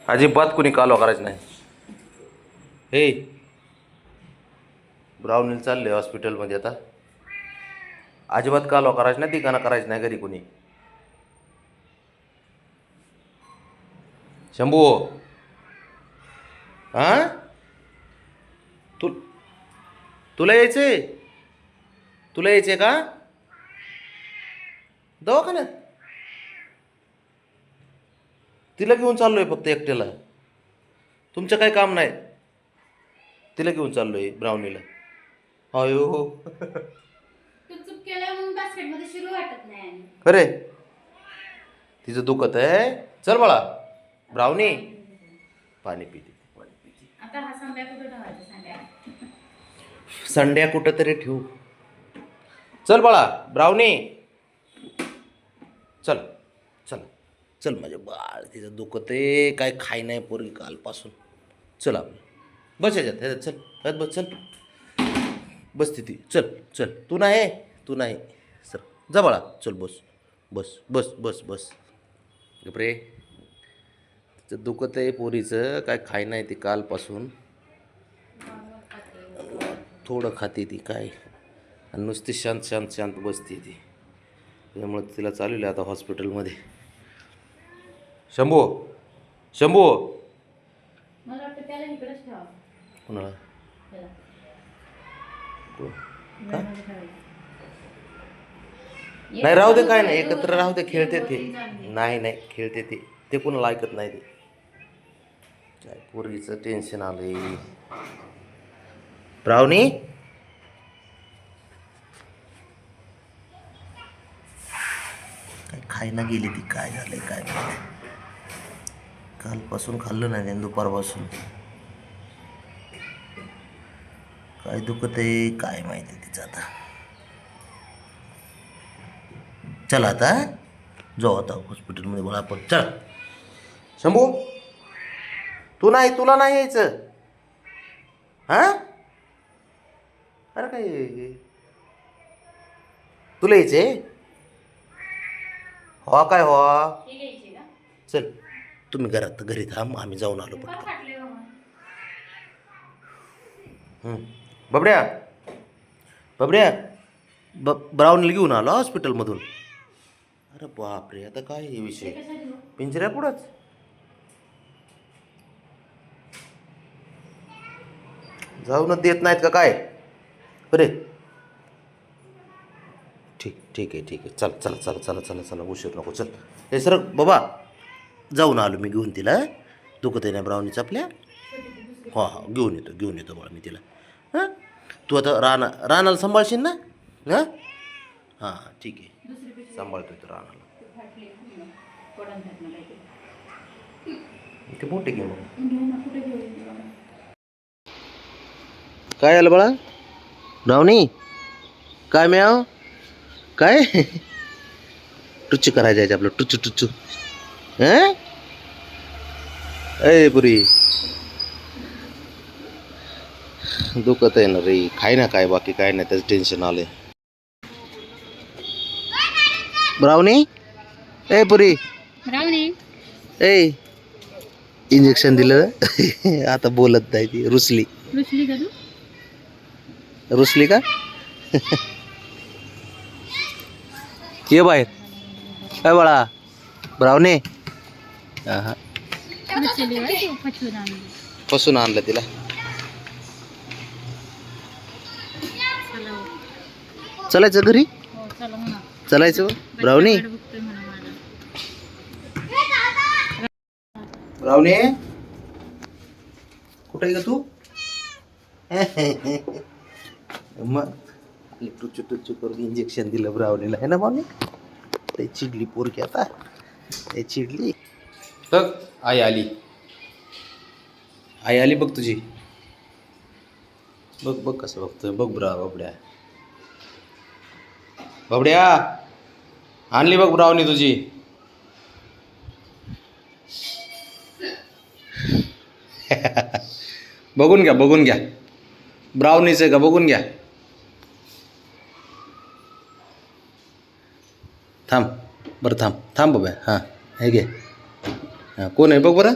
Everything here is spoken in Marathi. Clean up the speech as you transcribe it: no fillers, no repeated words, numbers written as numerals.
अजिबात कुणी कालवा करायचं नाही. हे ब्राउनीला चालले हॉस्पिटलमध्ये आता. अजिबात कालवा करायचं नाही, ठिकाणा करायचं नाही घरी कुणी. शंभू हां तू तुला यायचंय तुला यायचंय का दवाखान्यात? तिला घेऊन चाललोय फक्त एकट्याला. तुमचं काही काम नाही. तिला घेऊन चाललोय ब्राउनीला. अयो हो तू चूक केलं म्हणून बास्केटमध्ये शिरू वाटत नाही. अरे तिचं दुखत आहे. चल बाळा ब्राउनी पाणी पिते. आता हा संध्या कुठे ठेवायचा संध्या? संड्या कुठं तरी ठेवू. चल बाळा ब्राउनी चल चल चल माझे बाळ. तिचं दुखत आहे, काय खाय नाही पोरी कालपासून. चल आपलं बस ह्याच्यात चल ह्यात बस. चल बस तिथे. चल चल तू नाही सर जा बाळा. चल बस बस बस बस बस. गपरे तिचं दुखत आहे पोरीचं, काय खाय नाही ती कालपासून. थोडं खाते ती काय, आणि नुसती शांत शांत शांत बसते ती. त्यामुळे तिला चालवलं आता हॉस्पिटलमध्ये. शंभू शंभू मला वाटतं त्याला इकडेच ठेवा. कोणाला त्याला कोण? का? घरामध्ये ठेवायचं. नाही राहू दे, काय नाही, एकत्र राहू दे. खेळते ते. नाही खेळते ते. ते कोणाला ऐकत नाही ते. काय पोरीचं टेन्शन आलंय. ब्राउनी काय खायला गेली ती. काय झालंय काय माहिती. कालपासून खाल्लं नाही त्याने, दुपारपासून. काय दुखत आहे काय माहिती तिचं आता. चला आता जाऊ आता हॉस्पिटलमध्ये बोला आपण. चल शंभू तुला नाही यायचं. हां अरे काय तुला यायचंय हो काय हो. हे घ्यायचे का? चल तुम्ही घरी थांब, आम्ही जाऊन आलो का पटकन. फाटले बाबा? बबड्या बबड्या ब्राउनला घेऊन आलो हॉस्पिटलमधून. अरे बापरे आता काय हे विषय. कशा घेऊ? पिंजऱ्या पुढंच. जाऊनच देत नाहीत का काय? अरे ठीक आहे चल चला चला चला चला चला उशीर नको. चल हे सर बाबा जाऊन आलो मी घेऊन तिला. दुखत आहे ना ब्राउनीच आपल्या. हां घेऊन येतो बाळा मी तिला. हां तू आता रानाला सांभाळशील ना? हां ठीक आहे सांभाळतोय तर रानाला. फाटले पडून फाटलं काहीतरी. ते मोठे घे मग. घेऊ ना, कुठे घेऊ बाबा? काय आलं बाळा? ब्राउनी काय म्याव काय टुच्चू करायचं आहे आपलं. टुच्चू हां ए पुरी दुखत आहे ना रे. खाय ना काय, बाकी काय नाही, त्याचं टेन्शन आलंय. ब्राउनी ए पुरी रावणी ए इंजेक्शन दिलं आता बोलत नाही ती. रुसली का तू? रुसली का? ये बाहेर काय बाळा ब्राउनी. हां पासून आणलं तिला. चलायचं घरी. चलायचं ब्राउनी. ब्राउनी कुठे आहे तू? मग टुच्चू करून इंजेक्शन दिलं ब्राउनीला आहे ना मम्मी. ते चिडली पोरकी आता. ते चिडली. बघ आई आली बघ तुझी. बघ कसं बघतोय. बघ बबड्या आणली बघ ब्राउनी तुझी. बघून घ्या ब्राउनीच आहे का बघून घ्या. थांब बरं थांब बाबा. हां हे घे. हां कोण आहे बघ बरं.